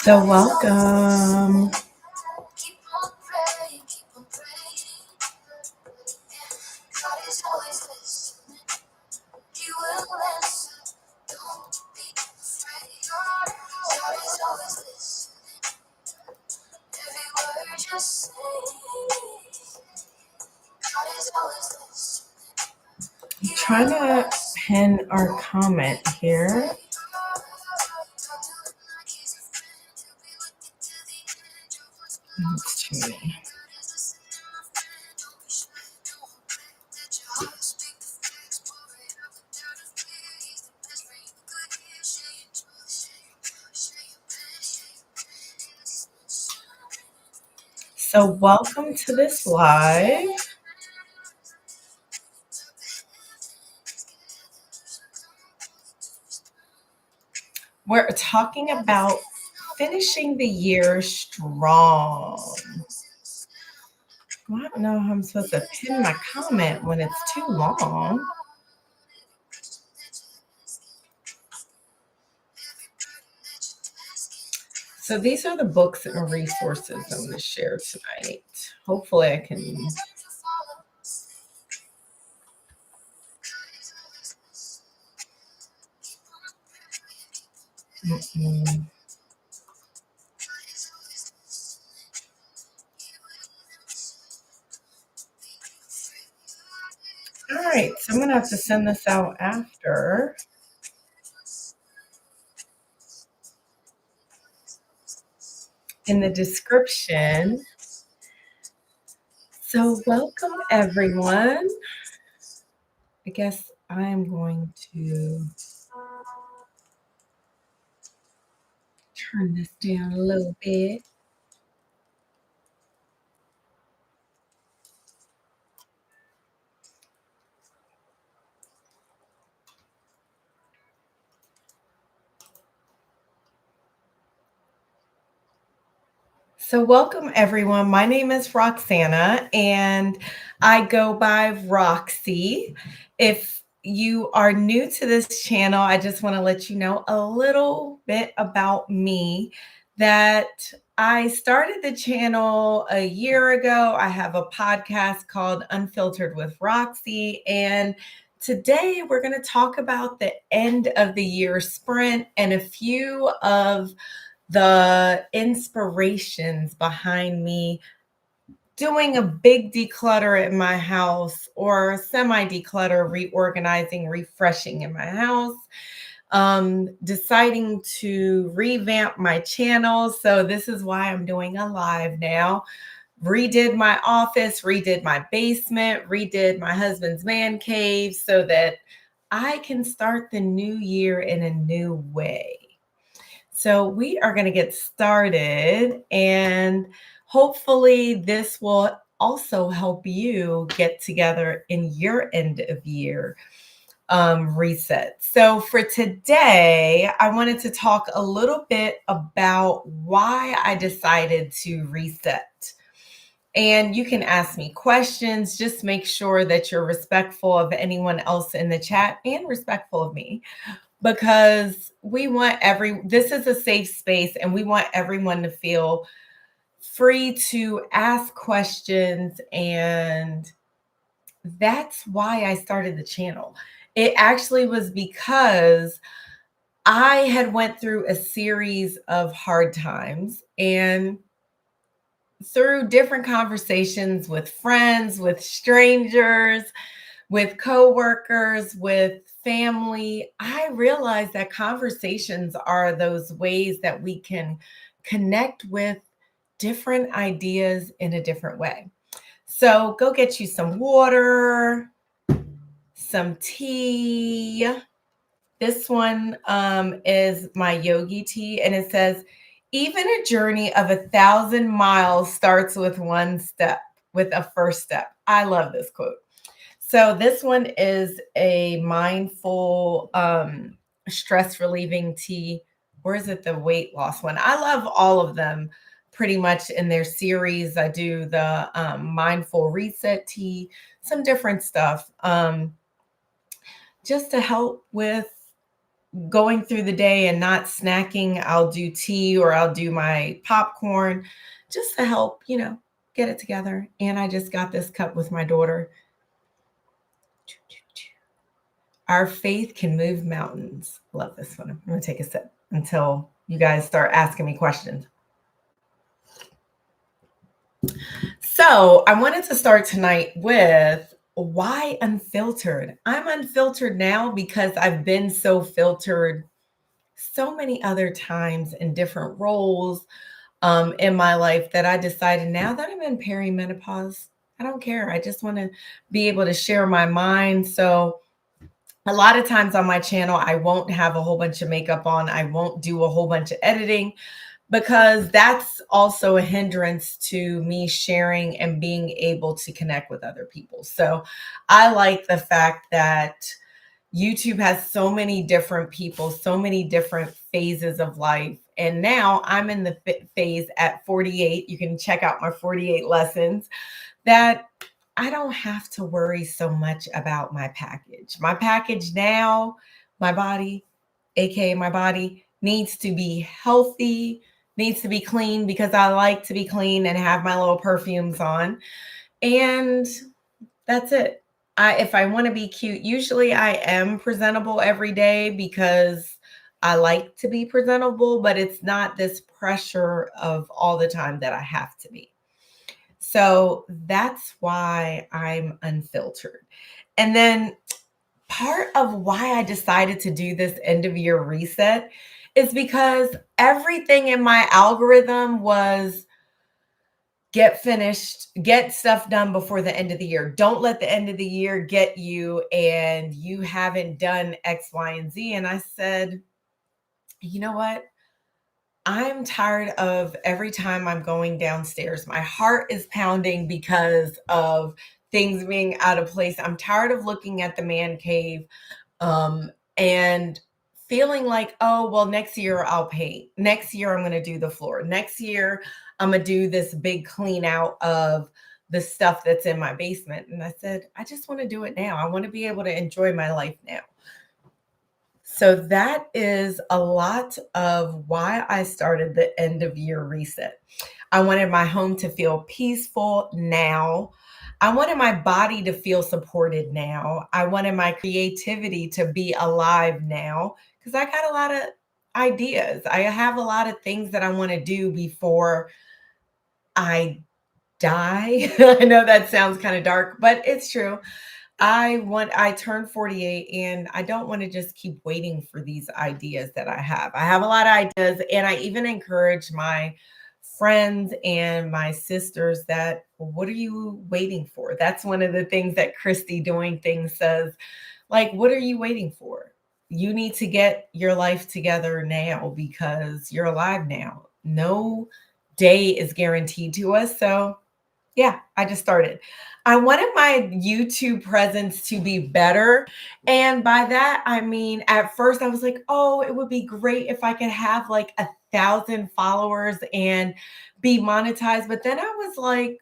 So welcome. I'm trying to pin our comment here. It's too many. So welcome to this live. We're talking about finishing the year strong. I don't know how I'm supposed to pin my comment when it's too long. So these are the books and resources I'm going to share tonight. Hopefully I can. Mm-mm. All right, so I'm going to have to send this out after. In the description. So welcome everyone. I guess I'm going to turn this down a little bit. So welcome everyone. My name is Roxana and I go by Roxy. If you are new to this channel, I just want to let you know a little bit about me, that I started the channel a year ago. I have a podcast called Unfiltered with Roxy, and today we're going to talk about the end of the year sprint and a few of the inspirations behind me doing a big declutter in my house, or semi declutter, reorganizing, refreshing in my house, deciding to revamp my channel. So this is why I'm doing a live now. Redid my office, redid my basement, redid my husband's man cave so that I can start the new year in a new way. So we are going to get started, and hopefully this will also help you get together in your end of year reset. So for today, I wanted to talk a little bit about why I decided to reset. And you can ask me questions. Just make sure that you're respectful of anyone else in the chat and respectful of me, because we want this is a safe space and we want everyone to feel free to ask questions. And that's why I started the channel. It actually was because I had went through a series of hard times, and through different conversations with friends, with strangers, with coworkers, with family, I realized that conversations are those ways that we can connect with different ideas in a different way. So go get you some water, some tea. This one is my yogi tea, and it says, even a journey of 1,000 miles starts with one step, with a first step. I love this quote. So this one is a mindful, stress relieving tea, or is it the weight loss one? I love all of them pretty much in their series. I do the mindful reset tea, some different stuff, just to help with going through the day and not snacking, I'll do tea or I'll do my popcorn just to help, get it together. And I just got this cup with my daughter. Our faith can move mountains. Love this one. I'm going to take a sip until you guys start asking me questions. So, I wanted to start tonight with why unfiltered? I'm unfiltered now because I've been so filtered so many other times in different roles in my life that I decided now that I'm in perimenopause, I don't care. I just want to be able to share my mind. So, a lot of times on my channel, I won't have a whole bunch of makeup on. I won't do a whole bunch of editing because that's also a hindrance to me sharing and being able to connect with other people. So I like the fact that YouTube has so many different people, so many different phases of life. And now I'm in the phase at 48. You can check out my 48 lessons that I don't have to worry so much about my package. My package now, my body, aka my body, needs to be healthy, needs to be clean because I like to be clean and have my little perfumes on. And that's it. If I want to be cute, usually I am presentable every day because I like to be presentable, but it's not this pressure of all the time that I have to be. So that's why I'm unfiltered. And then part of why I decided to do this end of year reset is because everything in my algorithm was get finished, get stuff done before the end of the year. Don't let the end of the year get you and you haven't done X, Y, and Z. And I said, you know what? I'm tired of every time I'm going downstairs, my heart is pounding because of things being out of place. I'm tired of looking at the man cave and feeling like, oh, well, next year I'll paint. Next year I'm going to do the floor. Next year I'm going to do this big clean out of the stuff that's in my basement. And I said, I just want to do it now. I want to be able to enjoy my life now. So that is a lot of why I started the end of year reset. I wanted my home to feel peaceful now. I wanted my body to feel supported now. I wanted my creativity to be alive now because I got a lot of ideas. I have a lot of things that I want to do before I die. I know that sounds kind of dark, but it's true. I turned 48 and I don't want to just keep waiting for these ideas that I have. I have a lot of ideas and I even encourage my friends and my sisters that what are you waiting for? That's one of the things that Christy Doing Things says. Like, what are you waiting for? You need to get your life together now because you're alive now. No day is guaranteed to us. So yeah, I just started. I wanted my YouTube presence to be better. And by that, I mean, at first I was like, oh, it would be great if I could have like 1,000 followers and be monetized. But then I was like,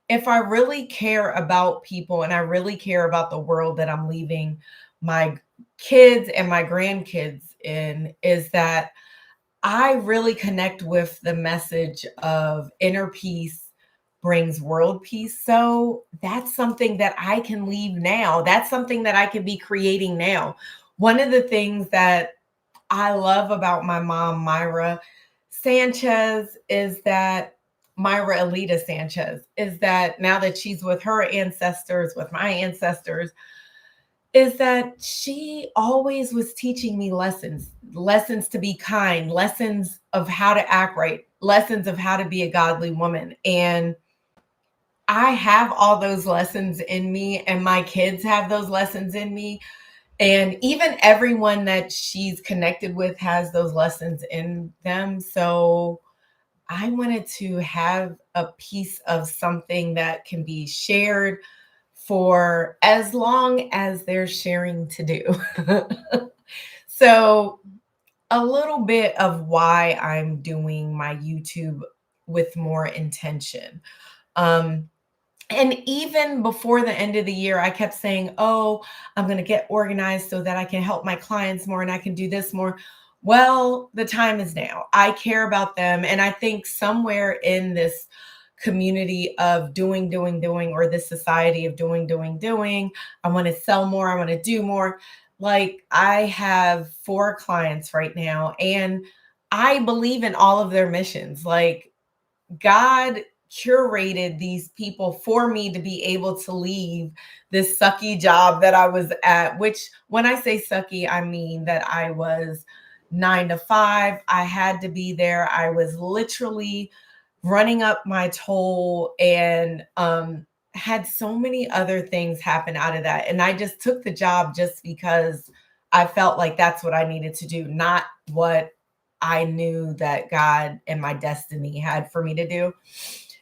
if I really care about people and I really care about the world that I'm leaving my kids and my grandkids in, is that I really connect with the message of inner peace brings world peace. So that's something that I can leave now. That's something that I can be creating now. One of the things that I love about my mom, Myra Sanchez, is that Myra Alita Sanchez, is that now that she's with her ancestors, with my ancestors, is that she always was teaching me lessons to be kind, lessons of how to act right, lessons of how to be a godly woman. And I have all those lessons in me, and my kids have those lessons in me. And even everyone that she's connected with has those lessons in them. So I wanted to have a piece of something that can be shared for as long as they're sharing to do. So, a little bit of why I'm doing my YouTube with more intention. Um, And even before the end of the year, I kept saying, oh, I'm going to get organized so that I can help my clients more and I can do this more. Well, the time is now. I care about them. And I think somewhere in this community of doing, or this society of doing, I want to sell more, I want to do more. Like, I have 4 clients right now, and I believe in all of their missions. Like, God curated these people for me to be able to leave this sucky job that I was at, which, when I say sucky, I mean that I was 9 to 5. I had to be there. I was literally running up my toll, and had so many other things happen out of that. And I just took the job just because I felt like that's what I needed to do, not what I knew that God and my destiny had for me to do.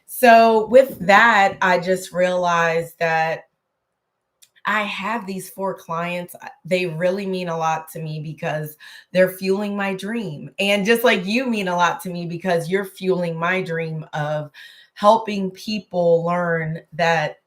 So with that, I just realized that I have these 4 clients. They really mean a lot to me because they're fueling my dream. And just like you mean a lot to me because you're fueling my dream of helping people learn that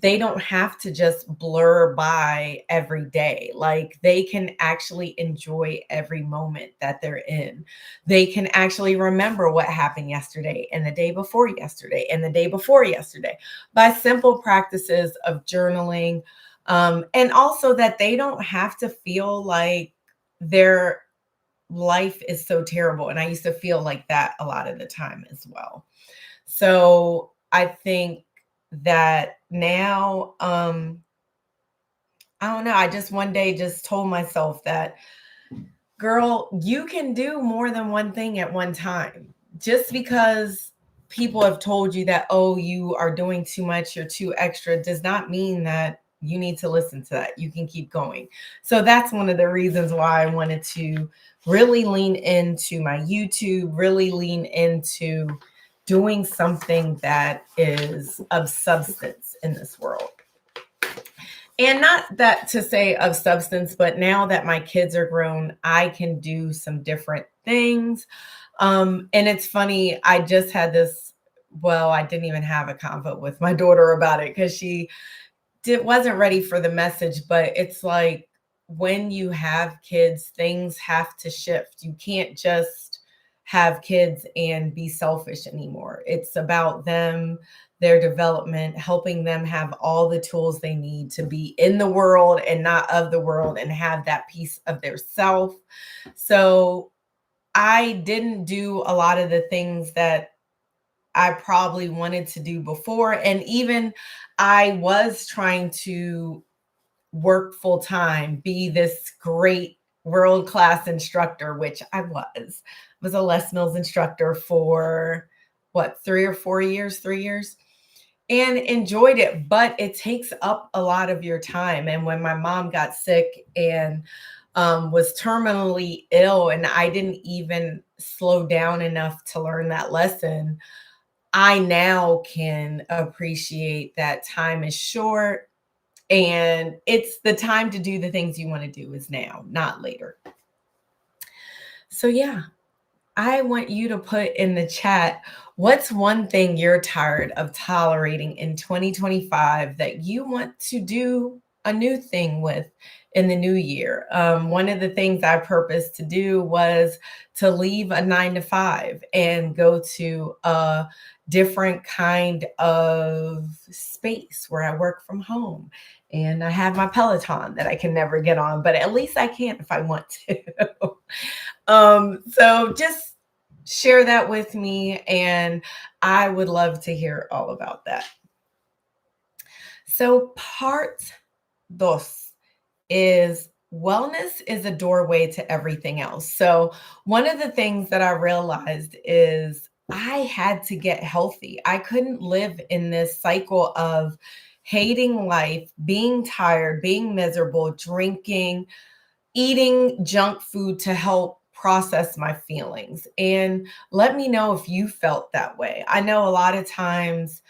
they don't have to just blur by every day. Like, they can actually enjoy every moment that they're in. They can actually remember what happened yesterday and the day before yesterday and the day before yesterday by simple practices of journaling. And also that they don't have to feel like their life is so terrible. And I used to feel like that a lot of the time as well. So I think that now, I don't know, I just one day just told myself that, girl, you can do more than one thing at one time. Just because people have told you that, oh, you are doing too much, you're too extra, does not mean that you need to listen to that. You can keep going. So that's one of the reasons why I wanted to really lean into my YouTube, really lean into doing something that is of substance in this world. And not that to say of substance, but now that my kids are grown, I can do some different things. And it's funny, I just had this, well, I didn't even have a convo with my daughter about it because she wasn't ready for the message. But it's like, when you have kids, things have to shift. You can't just have kids and be selfish anymore. It's about them, their development, helping them have all the tools they need to be in the world and not of the world, and have that piece of their self. So I didn't do a lot of the things that I probably wanted to do before. And even I was trying to work full time, be this great world class instructor, which I was a Les Mills instructor for what, 3 or 4 years, 3 years, and enjoyed it. But it takes up a lot of your time. And when my mom got sick and was terminally ill, and I didn't even slow down enough to learn that lesson, I now can appreciate that time is short, and it's the time to do the things you want to do is now, not later. So, yeah, I want you to put in the chat, what's one thing you're tired of tolerating in 2025 that you want to do a new thing with in the new year? One of the things I purposed to do was to leave a 9 to 5 and go to a different kind of space where I work from home. And I have my Peloton that I can never get on, but at least I can if I want to. So just share that with me, and I would love to hear all about that. So part dos is wellness is a doorway to everything else. So one of the things that I realized is I had to get healthy. I couldn't live in this cycle of hating life, being tired, being miserable, drinking, eating junk food to help process my feelings. And let me know if you felt that way. I know a lot of times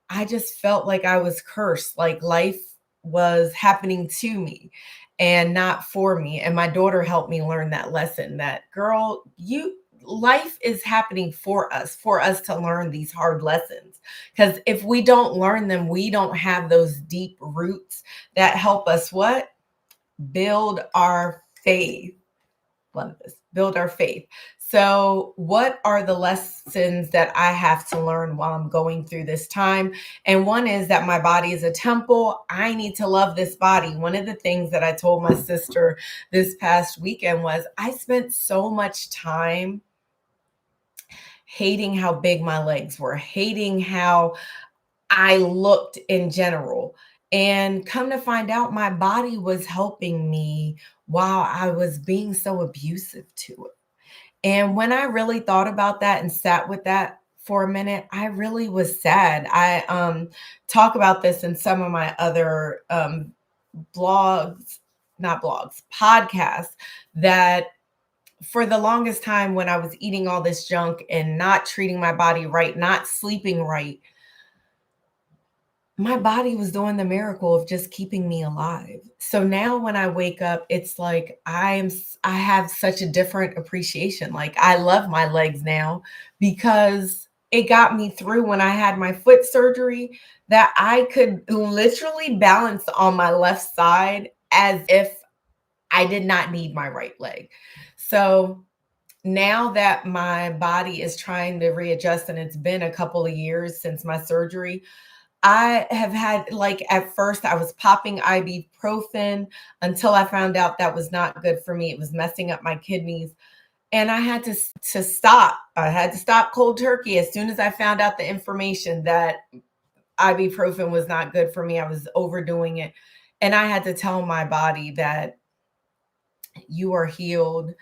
I just felt like I was cursed, like life was happening to me and not for me. And my daughter helped me learn that lesson, that, girl, you life is happening for us to learn these hard lessons. Because if we don't learn them, we don't have those deep roots that help us what? Build our faith. Love this. Build our faith. So, what are the lessons that I have to learn while I'm going through this time? And one is that my body is a temple. I need to love this body. One of the things that I told my sister this past weekend was I spent so much time hating how big my legs were, hating how I looked in general. And come to find out, my body was helping me while I was being so abusive to it. And when I really thought about that and sat with that for a minute, I really was sad. I talk about this in some of my other blogs, not blogs, podcasts, that for the longest time when I was eating all this junk and not treating my body right, not sleeping right, my body was doing the miracle of just keeping me alive. So now when I wake up, it's like I have such a different appreciation. Like I love my legs now because it got me through when I had my foot surgery that I could literally balance on my left side as if I did not need my right leg. So now that my body is trying to readjust and it's been a couple of years since my surgery, I have had, like, at first I was popping ibuprofen until I found out that was not good for me. It was messing up my kidneys. And I had to stop. I had to stop cold turkey as soon as I found out the information that ibuprofen was not good for me. I was overdoing it. And I had to tell my body that you are healed.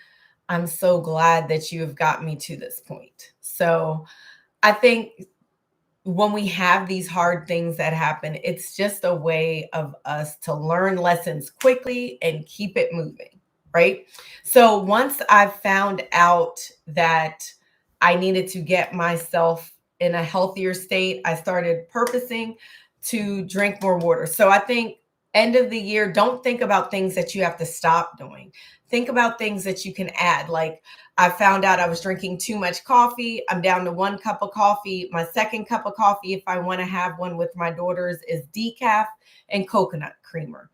I'm so glad that you have got me to this point. So I think when we have these hard things that happen, it's just a way of us to learn lessons quickly and keep it moving, right? So once I found out that I needed to get myself in a healthier state, I started purposing to drink more water. So I think end of the year, don't think about things that you have to stop doing. Think about things that you can add. Like I found out I was drinking too much coffee. I'm down to 1 cup of coffee. My second cup of coffee, if I want to have one with my daughters, is decaf and coconut creamer.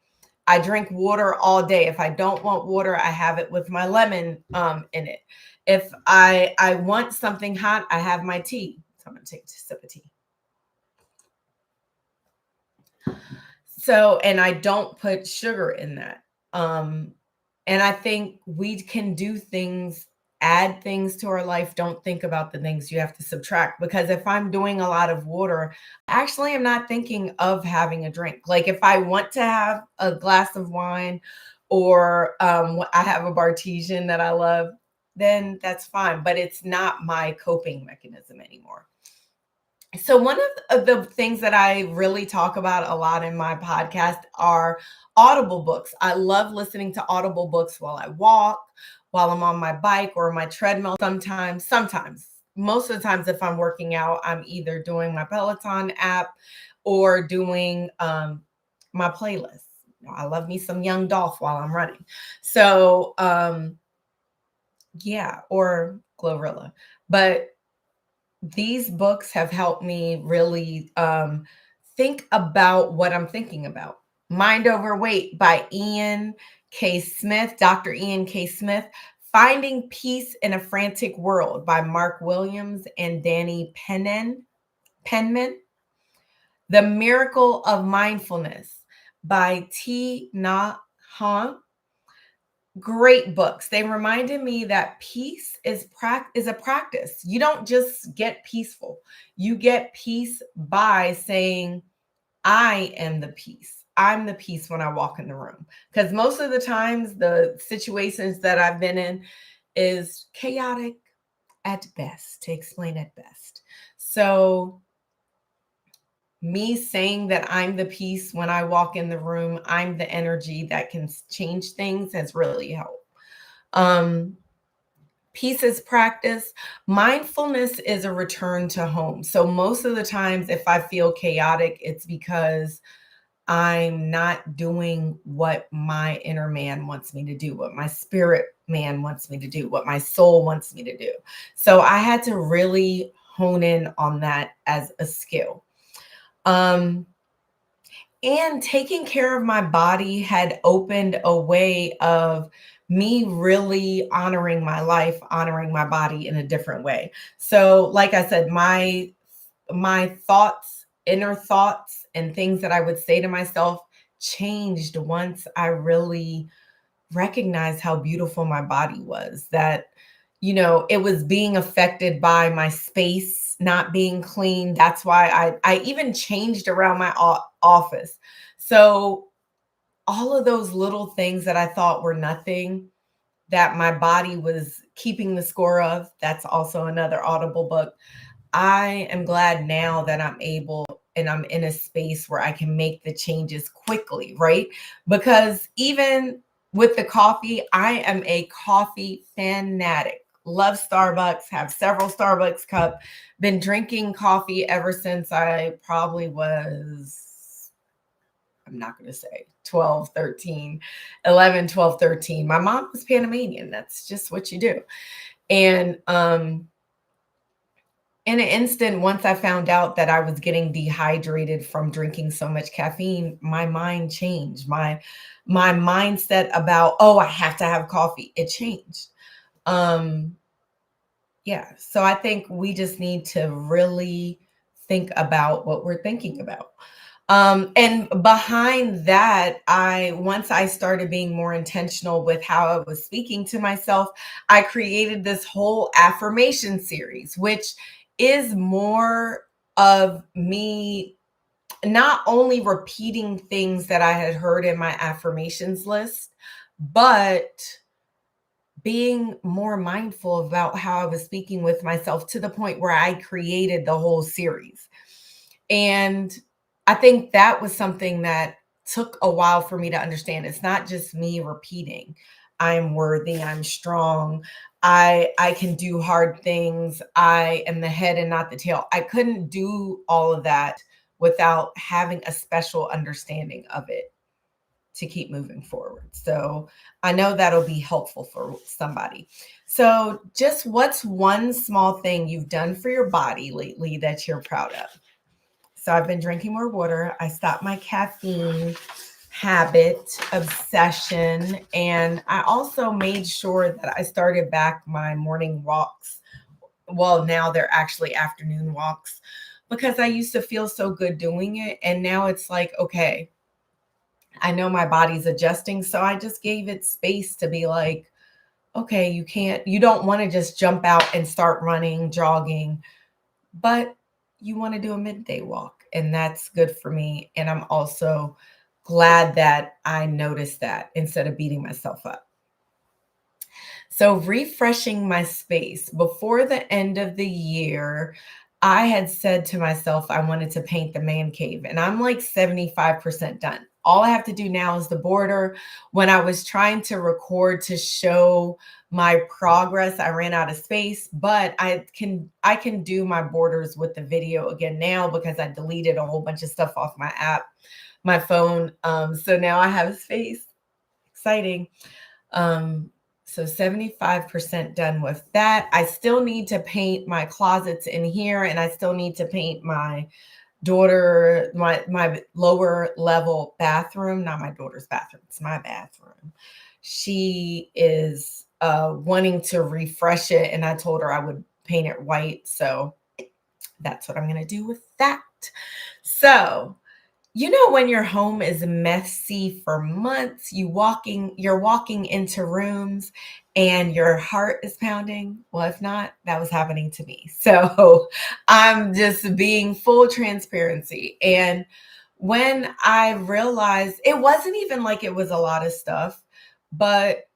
I drink water all day. If I don't want water, I have it with my lemon in it. If I want something hot, I have my tea. So I'm going to take a sip of tea. So, and I don't put sugar in that. And I think we can do things, add things to our life. Don't think about the things you have to subtract. Because if I'm doing a lot of water, actually, I'm not thinking of having a drink. Like if I want to have a glass of wine or I have a Bartesian that I love, then that's fine. But it's not my coping mechanism anymore. So one of the things that I really talk about a lot in my podcast are Audible books. I love listening to Audible books while I walk, while I'm on my bike or my treadmill. Sometimes, most of the times, if I'm working out, I'm either doing my Peloton app or doing my playlist. I love me some Young Dolph while I'm running. So yeah, or Glorilla. But these books have helped me really think about what I'm thinking about. Mind Over Weight by Dr. Ian K. Smith. Finding Peace in a Frantic World by Mark Williams and Danny Penman. The Miracle of Mindfulness by T. Na Han. Great books. They reminded me that peace is a practice. You don't just get peaceful. You get peace by saying, I am the peace. I'm the peace when I walk in the room. Because most of the times the situations that I've been in is chaotic at best, to explain at best. So me saying that I'm the peace when I walk in the room, I'm the energy that can change things has really helped. Peace is practice. Mindfulness is a return to home. So most of the times, if I feel chaotic, it's because I'm not doing what my inner man wants me to do, what my spirit man wants me to do, what my soul wants me to do. So I had to really hone in on that as a skill. Um, and taking care of my body had opened a way of me really honoring my life, honoring my body in a different way. So, like I said, my thoughts, inner thoughts, and things that I would say to myself changed once I really recognized how beautiful my body was. That, it was being affected by my space not being clean. That's why I even changed around my office. So all of those little things that I thought were nothing, that my body was keeping the score of, that's also another Audible book. I am glad now that I'm able and I'm in a space where I can make the changes quickly, right? Because even with the coffee, I am a coffee fanatic. Love Starbucks, have several Starbucks cup, been drinking coffee ever since I probably was, I'm not going to say 12, 13, 11, 12, 13. My mom was Panamanian. That's just what you do. And in an instant, once I found out that I was getting dehydrated from drinking so much caffeine, my mind changed. My mindset about, oh, I have to have coffee, it changed. Um, yeah. So I think we just need to really think about what we're thinking about. And behind that, once I started being more intentional with how I was speaking to myself, I created this whole affirmation series, which is more of me not only repeating things that I had heard in my affirmations list, but being more mindful about how I was speaking with myself to the point where I created the whole series. And I think that was something that took a while for me to understand. It's not just me repeating, I'm worthy, I'm strong, I can do hard things, I am the head and not the tail. I couldn't do all of that without having a special understanding of it to keep moving forward. So I know that'll be helpful for somebody. So just what's one small thing you've done for your body lately that you're proud of? So I've been drinking more water. I stopped my caffeine habit, obsession, and I also made sure that I started back my morning walks. Well, now they're actually afternoon walks because I used to feel so good doing it. And now it's like, okay, I know my body's adjusting. So I just gave it space to be like, okay, you don't want to just jump out and start running, jogging, but you want to do a midday walk. And that's good for me. And I'm also glad that I noticed that instead of beating myself up. So, refreshing my space before the end of the year, I had said to myself I wanted to paint the man cave, and I'm like 75% done. All I have to do now is the border. When I was trying to record to show my progress, I ran out of space, but I can do my borders with the video again now because I deleted a whole bunch of stuff off my app, my phone. So now I have space. Exciting. Um, so 75% done with that. I still need to paint my closets in here, and I still need to paint my daughter, my lower level bathroom, not my daughter's bathroom, it's my bathroom. She is wanting to refresh it, and I told her I would paint it white. So that's what I'm going to do with that. So when your home is messy for months, you're walking into rooms and your heart is pounding. Well, if not, that was happening to me. So I'm just being full transparency. And when I realized it wasn't even like it was a lot of stuff, but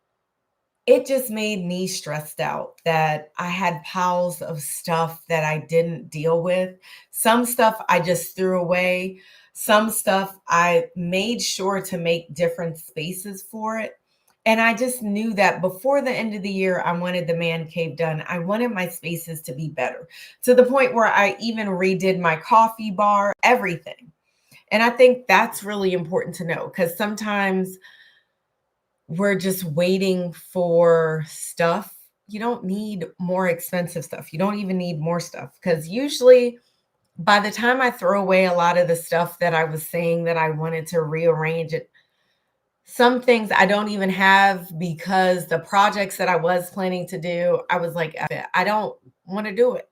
it just made me stressed out that I had piles of stuff that I didn't deal with. Some stuff I just threw away. Some stuff I made sure to make different spaces for it. And I just knew that before the end of the year, I wanted the man cave done. I wanted my spaces to be better to the point where I even redid my coffee bar, everything. And I think that's really important to know because sometimes we're just waiting for stuff. You don't need more expensive stuff. You don't even need more stuff, because usually by the time I throw away a lot of the stuff that I was saying that I wanted to rearrange it, some things I don't even have, because the projects that I was planning to do, I was like, "F it. I don't want to do it.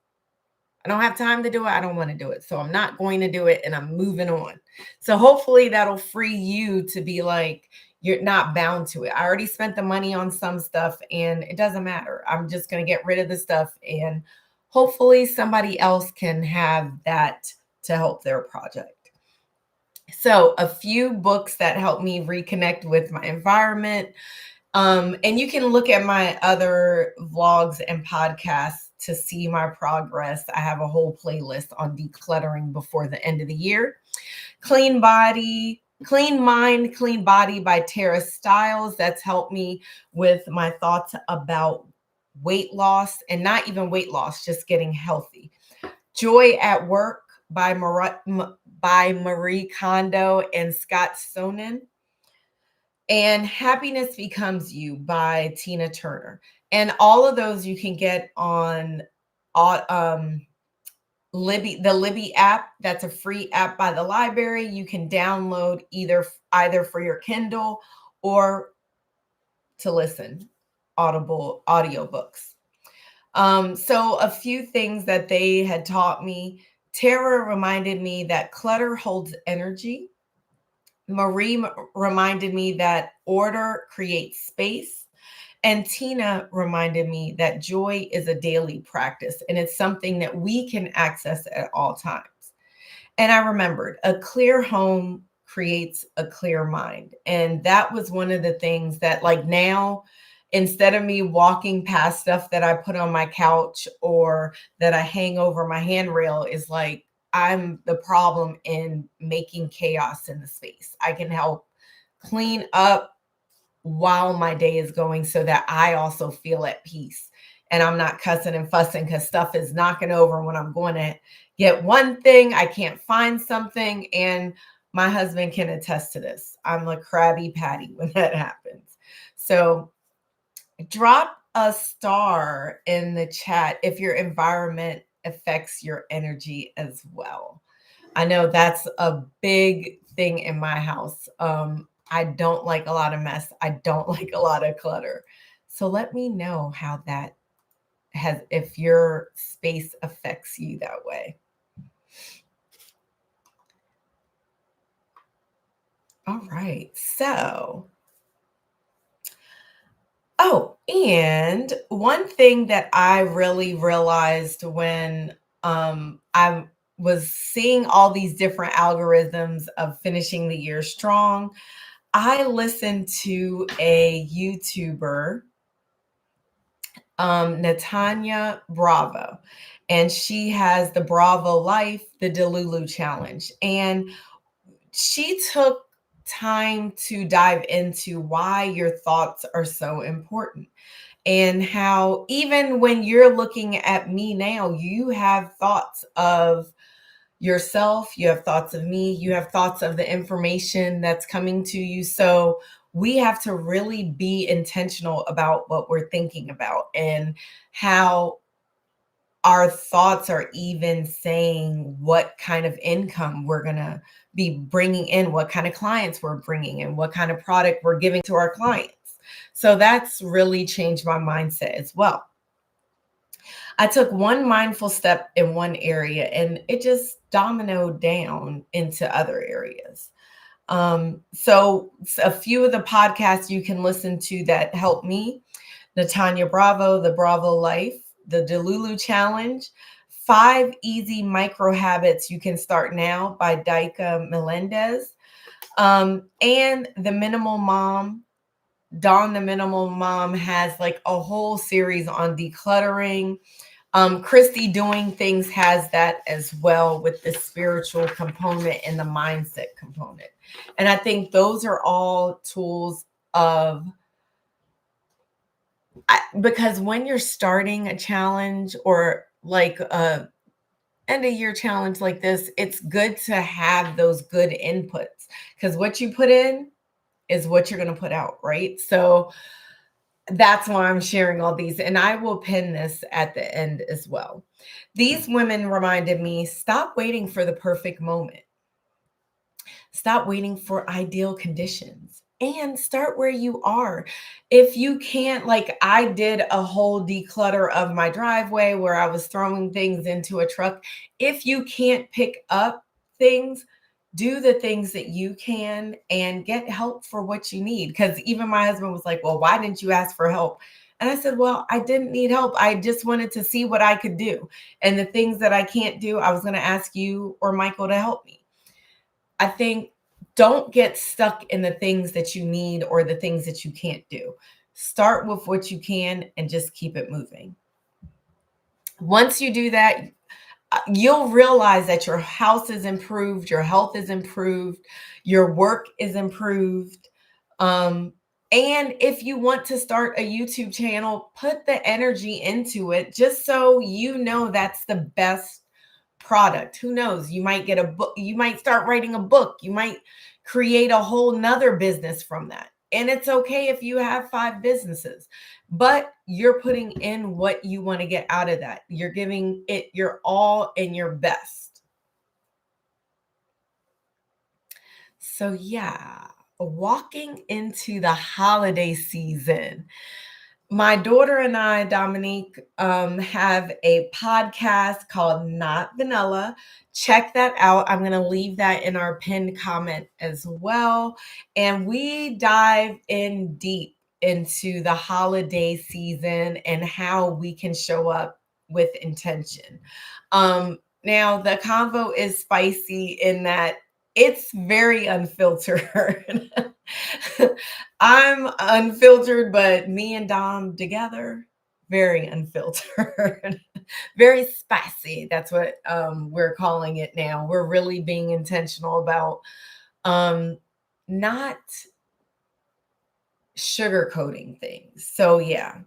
I don't have time to do it. I don't want to do it. So I'm not going to do it, and I'm moving on." So hopefully that'll free you to be like, you're not bound to it. I already spent the money on some stuff and it doesn't matter. I'm just going to get rid of the stuff, and hopefully somebody else can have that to help their project. So, a few books that help me reconnect with my environment. And you can look at my other vlogs and podcasts to see my progress. I have a whole playlist on decluttering before the end of the year. Clean Mind, Clean Body by Tara Stiles. That's helped me with my thoughts about weight loss, and not even weight loss, just getting healthy. Joy at Work by Marie Kondo and Scott Sonnen, and Happiness Becomes You by Tina Turner. And all of those you can get on Libby, the Libby app. That's a free app by the library. You can download either for your Kindle or to listen, Audible audiobooks. So a few things that they had taught me. Tara reminded me that clutter holds energy. Marie reminded me that order creates space. And Tina reminded me that joy is a daily practice, and it's something that we can access at all times. And I remembered, a clear home creates a clear mind. And that was one of the things that, like, now, instead of me walking past stuff that I put on my couch or that I hang over my handrail, is like, I'm the problem in making chaos in the space. I can help clean up while my day is going, so that I also feel at peace and I'm not cussing and fussing because stuff is knocking over when I'm going to get one thing. I can't find something. And my husband can attest to this. I'm a crabby patty when that happens. So drop a star in the chat if your environment affects your energy as well. I know that's a big thing in my house. I don't like a lot of mess. I don't like a lot of clutter. So let me know how that has, if your space affects you that way. All right. So, and one thing that I really realized when I was seeing all these different algorithms of finishing the year strong, I listened to a YouTuber, Natanya Bravo, and she has the Bravo Life, the Delulu Challenge. And she took time to dive into why your thoughts are so important, and how even when you're looking at me now, you have thoughts of yourself, you have thoughts of me, you have thoughts of the information that's coming to you. So we have to really be intentional about what we're thinking about, and how our thoughts are even saying what kind of income we're going to be bringing in, what kind of clients we're bringing in, what kind of product we're giving to our clients. So that's really changed my mindset as well. I took one mindful step in one area and it just dominoed down into other areas. So a few of the podcasts you can listen to that help me: Natanya Bravo, The Bravo Life, The Delulu Challenge, 5 Easy Micro Habits You Can Start Now by Daika Melendez, and The Minimal Mom. Dawn the Minimal Mom has like a whole series on decluttering. Christy Doing Things has that as well, with the spiritual component and the mindset component. And I think those are all tools of, because when you're starting a challenge or like a end of year challenge like this, it's good to have those good inputs, because what you put in, is what you're going to put out, right? So that's why I'm sharing all these. And I will pin this at the end as well. These women reminded me, stop waiting for the perfect moment. Stop waiting for ideal conditions and start where you are. If you can't, like I did a whole declutter of my driveway where I was throwing things into a truck. If you can't pick up things, do the things that you can and get help for what you need. Because even my husband was like, well, why didn't you ask for help? And I said, well, I didn't need help. I just wanted to see what I could do. And the things that I can't do, I was going to ask you or Michael to help me. I think don't get stuck in the things that you need or the things that you can't do. Start with what you can and just keep it moving. Once you do that, you'll realize that your house is improved, your health is improved, your work is improved. And if you want to start a YouTube channel, put the energy into it just so you know that's the best product. Who knows? You might get a book, you might start writing a book, you might create a whole nother business from that. And it's okay if you have 5 businesses, but you're putting in what you want to get out of that. You're giving it your all and your best. So, yeah, walking into the holiday season. My daughter and I, Dominique, have a podcast called Not Vanilla. Check that out. I'm going to leave that in our pinned comment as well. And we dive in deep into the holiday season and how we can show up with intention. Now, the convo is spicy in that it's very unfiltered. I'm unfiltered, but me and Dom together, very unfiltered, very spicy. That's what we're calling it now. We're really being intentional about not sugarcoating things. So, yeah.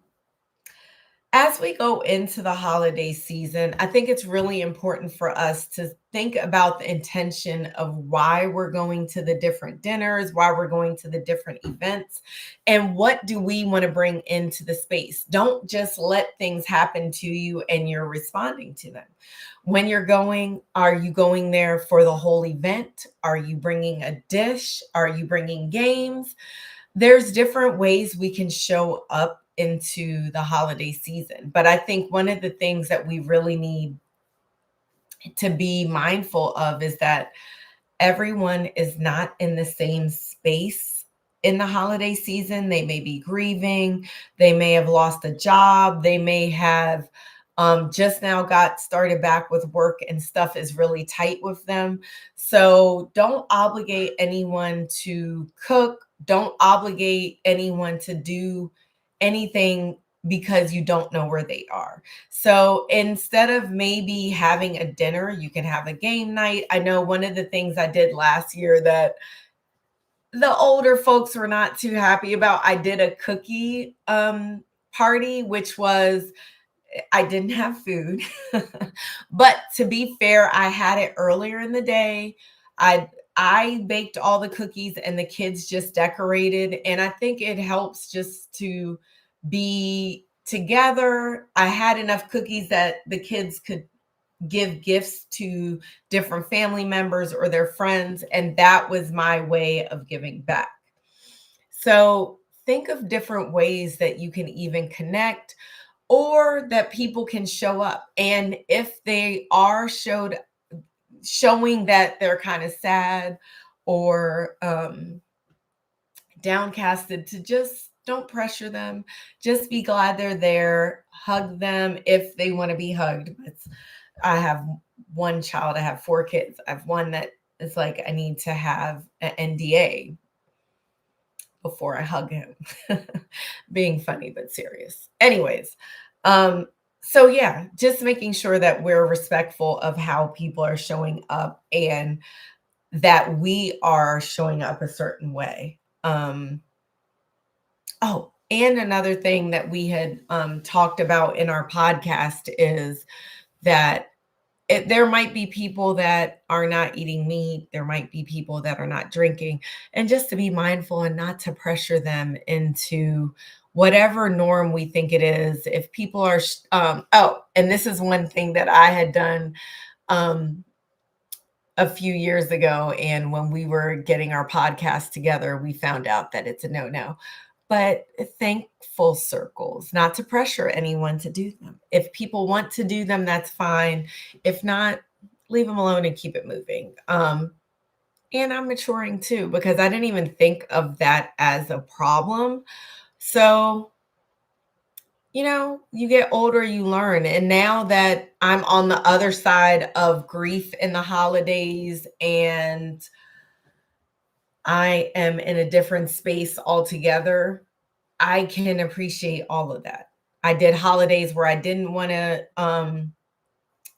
As we go into the holiday season, I think it's really important for us to think about the intention of why we're going to the different dinners, why we're going to the different events, and what do we want to bring into the space. Don't just let things happen to you and you're responding to them. When you're going, are you going there for the whole event? Are you bringing a dish? Are you bringing games? There's different ways we can show up into the holiday season. But I think one of the things that we really need to be mindful of is that everyone is not in the same space in the holiday season. They may be grieving, they may have lost a job, they may have just now got started back with work and stuff is really tight with them. So don't obligate anyone to cook, don't obligate anyone to do anything because you don't know where they are. So instead of maybe having a dinner, you can have a game night. I know one of the things I did last year that the older folks were not too happy about, I did a cookie party, which was, I didn't have food. But to be fair, I had it earlier in the day. I baked all the cookies and the kids just decorated. And I think it helps just to be together. I had enough cookies that the kids could give gifts to different family members or their friends. And that was my way of giving back. So think of different ways that you can even connect or that people can show up. And if they are showing that they're kind of sad or downcasted, to just don't pressure them. Just be glad they're there. Hug them if they want to be hugged. I have one child, I have 4 kids. I have one that is like, I need to have an NDA before I hug him. Being funny, but serious. Anyways, so yeah, just making sure that we're respectful of how people are showing up and that we are showing up a certain way. Oh, and another thing that we had talked about in our podcast is that there might be people that are not eating meat. There might be people that are not drinking. And just to be mindful and not to pressure them into whatever norm we think it is. If people are, and this is one thing that I had done a few years ago. And when we were getting our podcast together, we found out that it's a no-no. But thankful circles, not to pressure anyone to do them. If people want to do them, that's fine. If not, leave them alone and keep it moving. And I'm maturing too, because I didn't even think of that as a problem. So, you get older, you learn. And now that I'm on the other side of grief in the holidays and I am in a different space altogether, I can appreciate all of that. I did holidays where I didn't want to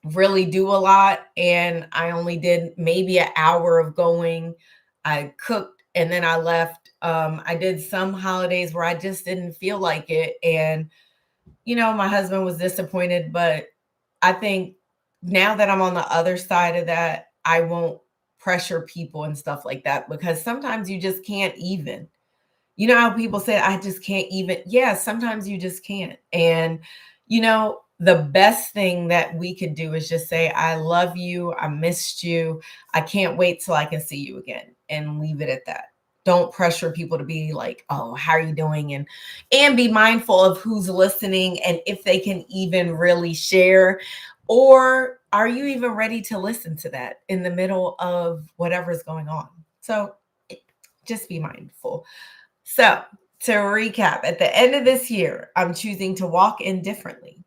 really do a lot, and I only did maybe an hour of going. I cooked and then I left. I did some holidays where I just didn't feel like it, and my husband was disappointed, but I think now that I'm on the other side of that, I won't pressure people and stuff like that, because sometimes you just can't even. You know how people say, I just can't even. Yeah, sometimes you just can't. And, the best thing that we could do is just say, I love you. I missed you. I can't wait till I can see you again, and leave it at that. Don't pressure people to be like, oh, how are you doing? And be mindful of who's listening and if they can even really share. Or are you even ready to listen to that in the middle of whatever's going on? So just be mindful. So, to recap, at the end of this year, I'm choosing to walk in differently,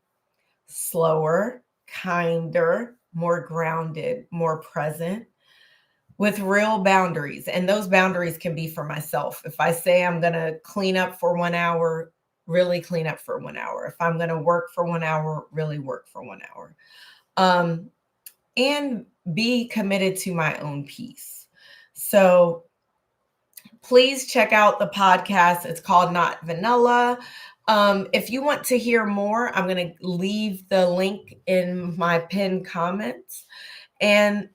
slower, kinder, more grounded, more present, with real boundaries. And those boundaries can be for myself. If I say I'm going to clean up for 1 hour, really clean up for 1 hour. If I'm going to work for 1 hour, really work for 1 hour. And be committed to my own peace. So, please check out the podcast. It's called Not Vanilla. If you want to hear more, I'm going to leave the link in my pinned comments. And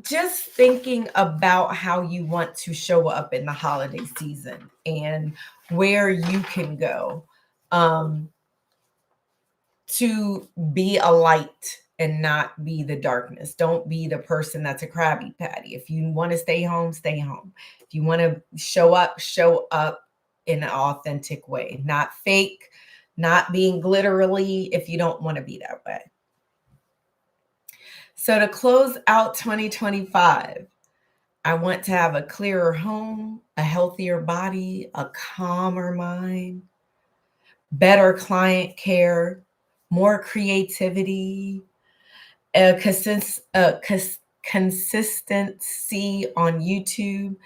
just thinking about how you want to show up in the holiday season and where you can go to be a light and not be the darkness. Don't be the person that's a Krabby Patty. If you want to stay home, stay home. If you want to show up in an authentic way, not fake, not being glitterly if you don't want to be that way. So to close out 2025, I want to have a clearer home, a healthier body, a calmer mind, better client care, more creativity, consistency on YouTube,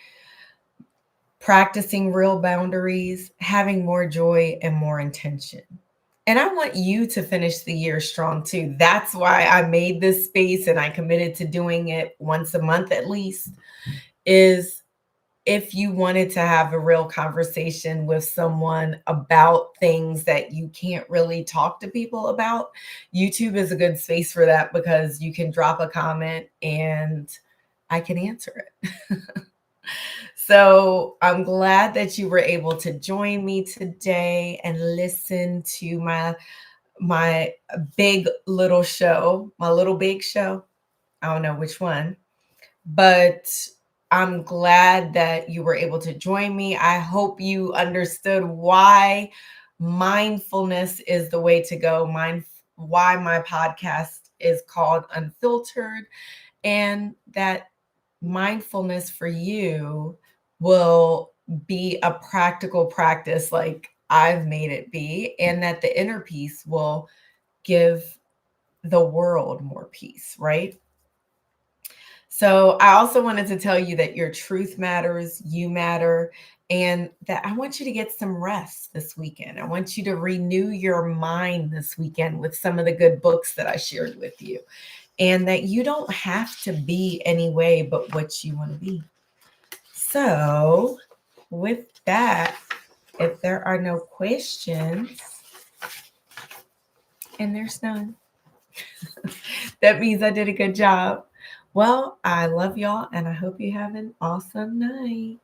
practicing real boundaries, having more joy and more intention. And I want you to finish the year strong too. That's why I made this space and I committed to doing it once a month at least, is if you wanted to have a real conversation with someone about things that you can't really talk to people about, YouTube is a good space for that, because you can drop a comment and I can answer it. So I'm glad that you were able to join me today and listen to my big little show, my little big show. I don't know which one, but I'm glad that you were able to join me. I hope you understood why mindfulness is the way to go, why my podcast is called Unfiltered, and that mindfulness for you will be a practical practice like I've made it be, and that the inner peace will give the world more peace, right? So I also wanted to tell you that your truth matters, you matter, and that I want you to get some rest this weekend. I want you to renew your mind this weekend with some of the good books that I shared with you, and that you don't have to be any way but what you want to be. So with that, if there are no questions, and there's none, That means I did a good job. Well, I love y'all and I hope you have an awesome night.